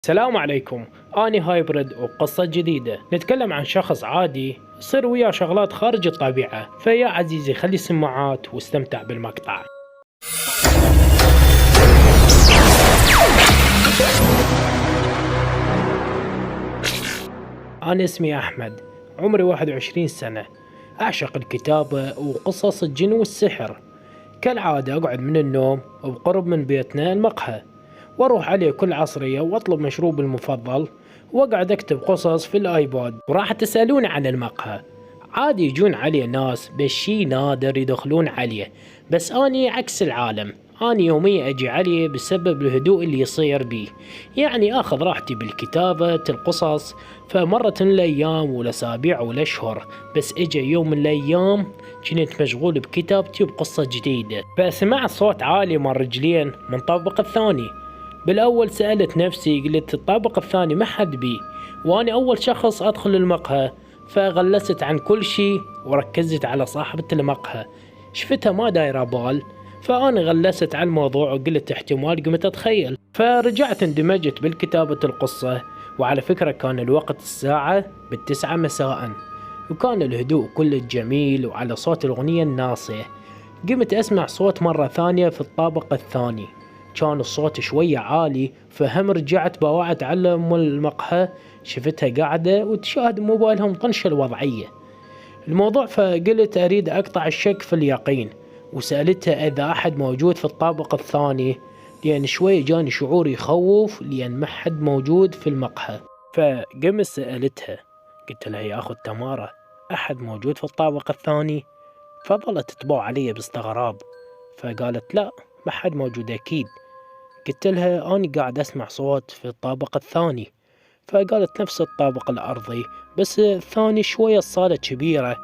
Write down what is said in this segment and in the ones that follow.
السلام عليكم. أنا هايبرد وقصة جديدة نتكلم عن شخص عادي يصير وياه شغلات خارج الطبيعة. فيا عزيزي خلي السماعات واستمتع بالمقطع. أنا اسمي أحمد، عمري 21 سنة. أعشق الكتابة وقصص الجن والسحر. كالعادة أقعد من النوم وبقرب من بيتنا المقهى، واروح عليه كل عصرية واطلب مشروبي المفضل، واقعد اكتب قصص في الايباد. وراح تسألون عن المقهى، عادي يجون عليه ناس بس شي نادر يدخلون عليه. بس اني عكس العالم، اني يوميا اجي عليه بسبب الهدوء اللي يصير بيه. يعني اخذ راحتي بالكتابة القصص. فمرت من الايام والاسابيع والاشهر، بس اجى يوم من الايام كنت مشغول بكتابتي وبقصة جديدة، فسمعت صوت عالي من رجلين من الطابق الثاني. بالأول سألت نفسي، قلت الطابق الثاني ما حد بيه، وأنا أول شخص أدخل المقهى. فغلست عن كل شي وركزت على صاحبة المقهى، شفتها ما دايرة بال. فأنا غلست على الموضوع وقلت احتمال قمت أتخيل. فرجعت اندمجت بالكتابة القصة. وعلى فكرة كان الوقت الساعة 9 مساء، وكان الهدوء كله جميل وعلى صوت الأغنية الناصية. قمت أسمع صوت مرة ثانية في الطابق الثاني، كان الصوت شوية عالي. فهم رجعت باوعت على أم المقهى، شفتها قاعدة وتشاهد موبايلها مطنشة الوضعية الموضوع. فقلت أريد أقطع الشك في اليقين، وسألتها إذا أحد موجود في الطابق الثاني، لأن شوي جاني شعور يخوف لأن ما حد موجود في المقهى. فقمت سألتها، قلت لها يا أخو تمارة، أحد موجود في الطابق الثاني؟ فظلت تبوع علي باستغراب، فقالت لا، ما حد موجود أكيد. قلت لها أنا قاعد أسمع صوت في الطابق الثاني. فقالت نفس الطابق الأرضي، بس الثاني شوية الصالة كبيرة،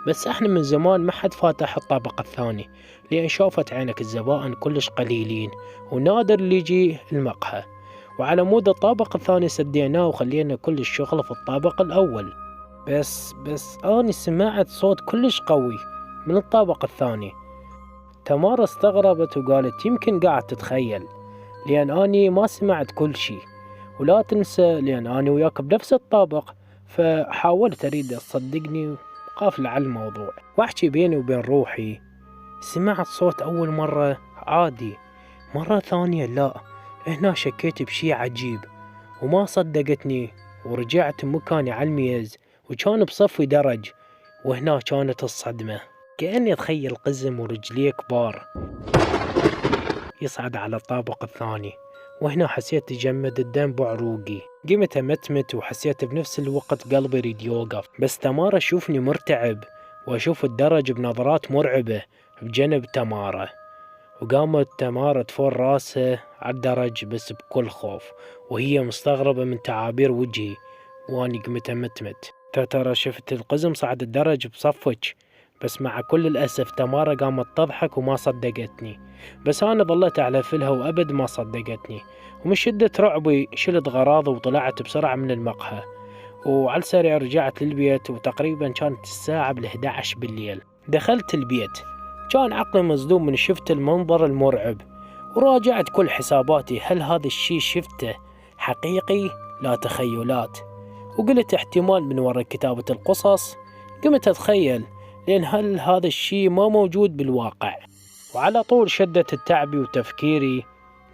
بس احنا من زمان ما حد فاتح الطابق الثاني، لأن شافت عينك الزبائن كلش قليلين ونادر اللي يجي المقهى. وعلى مود الطابق الثاني سديناه وخلينا كل الشغل في الطابق الأول. بس أنا سمعت صوت كلش قوي من الطابق الثاني. تمارا استغربت وقالت يمكن قاعد تتخيل، لأن أني ما سمعت كل شي. ولا تنسى لأن أنا وياك بنفس الطابق. فحاولت أريد تصدقني وقافل على الموضوع وأحكي بيني وبين روحي. سمعت صوت أول مرة عادي، مرة ثانية لا، هنا شكيت بشي عجيب وما صدقتني. ورجعت مكاني على الميز وكان بصفي درج، وهنا كانت الصدمة. كأني أتخيل قزم ورجليه كبار يصعد على الطابق الثاني، وهنا حسيت تجمد الدم بعروقي. قمت أمتمت وحسيت بنفس الوقت قلبي يريد يوقف. بس تمارا شوفني مرتعب، وأشوف الدرج بنظرات مرعبة بجنب تمارا. وقامت تمارا تفور راسها على الدرج بس بكل خوف، وهي مستغربة من تعابير وجهي. واني قمت أمتمت، ترى شفت القزم صعد الدرج بصفك. بس مع كل الأسف تمارا قامت تضحك وما صدقتني. بس أنا ظلت أعلف لها وأبد ما صدقتني. ومن شدة رعبي شلت غراضي وطلعت بسرعة من المقهى، وعلى السريع رجعت للبيت. وتقريبا كانت الساعة بال11 بالليل. دخلت البيت، كان عقلي مصدوم من شفت المنظر المرعب. وراجعت كل حساباتي، هل هذا الشي شفته حقيقي لا تخيلات؟ وقلت احتمال من وراء كتابة القصص. قمت أتخيل، لأن هل هذا الشي ما موجود بالواقع؟ وعلى طول شدت التعبي وتفكيري.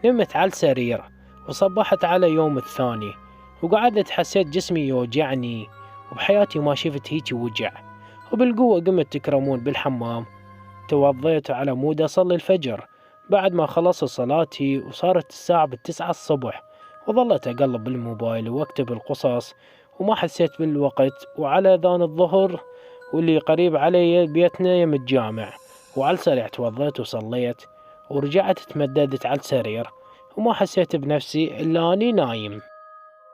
نمت على السرير وصبحت على يوم الثاني، وقعدت حسيت جسمي يوجعني، وبحياتي ما شفت هيك وجع. وبالقوة قمت تكرمون بالحمام، توضيت على مود أصلي الفجر. بعد ما خلصت صلاتي وصارت الساعة 9 الصبح، وظلت أقلب بالموبايل واكتب القصص وما حسيت بالوقت. وعلى أذان الظهر واللي قريب علي بيتنا يم الجامع، وعلى السريع توضيت وصليت ورجعت تمددت على السرير، وما حسيت بنفسي إلا أني نايم.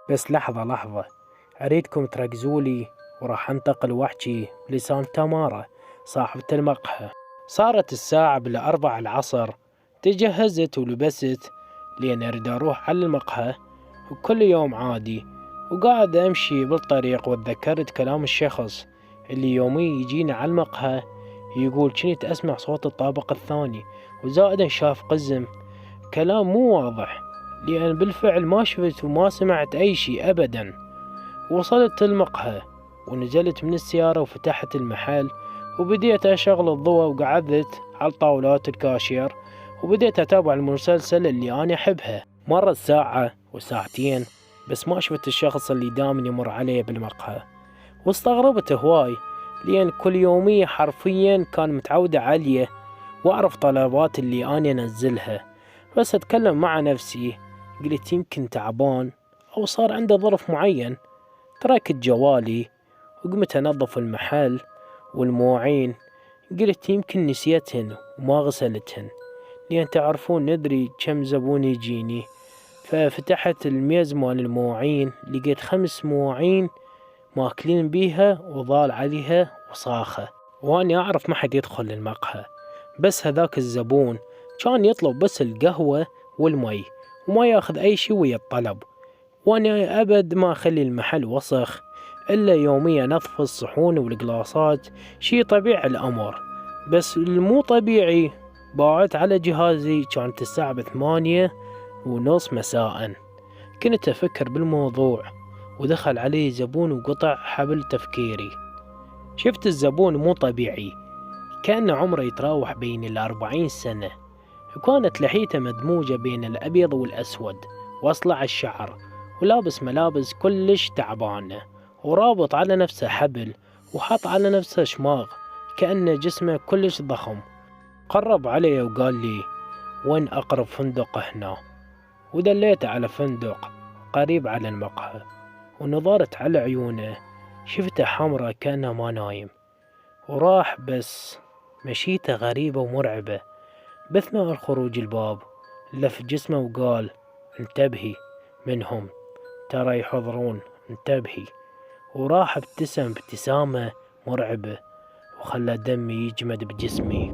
بس لحظة أريدكم تركزولي، وراح أنتقل وأحكي بلسان تمارا صاحبة المقهى. صارت الساعة بال4 العصر، تجهزت ولبست لأن أريد أروح على المقهى وكل يوم عادي. وقاعد أمشي بالطريق وتذكرت كلام الشخص اللي يومي يجينا على المقهى، يقول كنت أسمع صوت الطابق الثاني، وزائدا شاف قزم. كلام مو واضح، لأن بالفعل ما شفت وما سمعت أي شيء أبدا. وصلت المقهى ونزلت من السيارة وفتحت المحل، وبديت أشغل الضوء وقعدت على طاولات الكاشير، وبديت أتابع المسلسل اللي أنا أحبها. مرت ساعة وساعتين بس ما شفت الشخص اللي دائما يمر علي بالمقهى، واستغربت هواي لأن كل يومية حرفيا كان متعودة عليه وأعرف طلبات اللي أنا أنزلها. بس أتكلم مع نفسي قلت يمكن تعبان أو صار عنده ظرف معين. تركت جوالي وقمت أنظف المحل والمواعين، قلت يمكن نسيتهن وما غسلتهن، لأن تعرفون ندري كم زبون يجيني. ففتحت الميز مال المواعين لقيت 5 مواعين ماكلين بيها وضال عليها وصاخة، واني اعرف ما حد يدخل المقهى. بس هذاك الزبون كان يطلب بس القهوة والمي وما ياخذ اي شي ويا الطلب، وانا ابد ما اخلي المحل وسخ الا يوميا انظف الصحون والقلاصات، شي طبيعي الامر. بس المو طبيعي باعت على جهازي كانت الساعة 8:30 مساء. كنت افكر بالموضوع ودخل علي زبون وقطع حبل تفكيري. شفت الزبون مو طبيعي، كان عمره يتراوح بين 40 سنة، وكانت لحيته مدموجة بين الأبيض والأسود، وأصلع الشعر، ولابس ملابس كلش تعبانة، ورابط على نفسه حبل، وحط على نفسه شماغ كأنه جسمه كلش ضخم. قرب علي وقال لي وين أقرب فندق هنا، ودليته على فندق قريب على المقهى، ونظرت على عيونه شفته حمرة كأنه ما نايم، وراح. بس مشيته غريبة ومرعبة. بأثناء الخروج الباب لف جسمه وقال انتبهي منهم ترى يحضرون، انتبهي. وراح ابتسم ابتسامة مرعبة وخلى دمي يجمد بجسمي.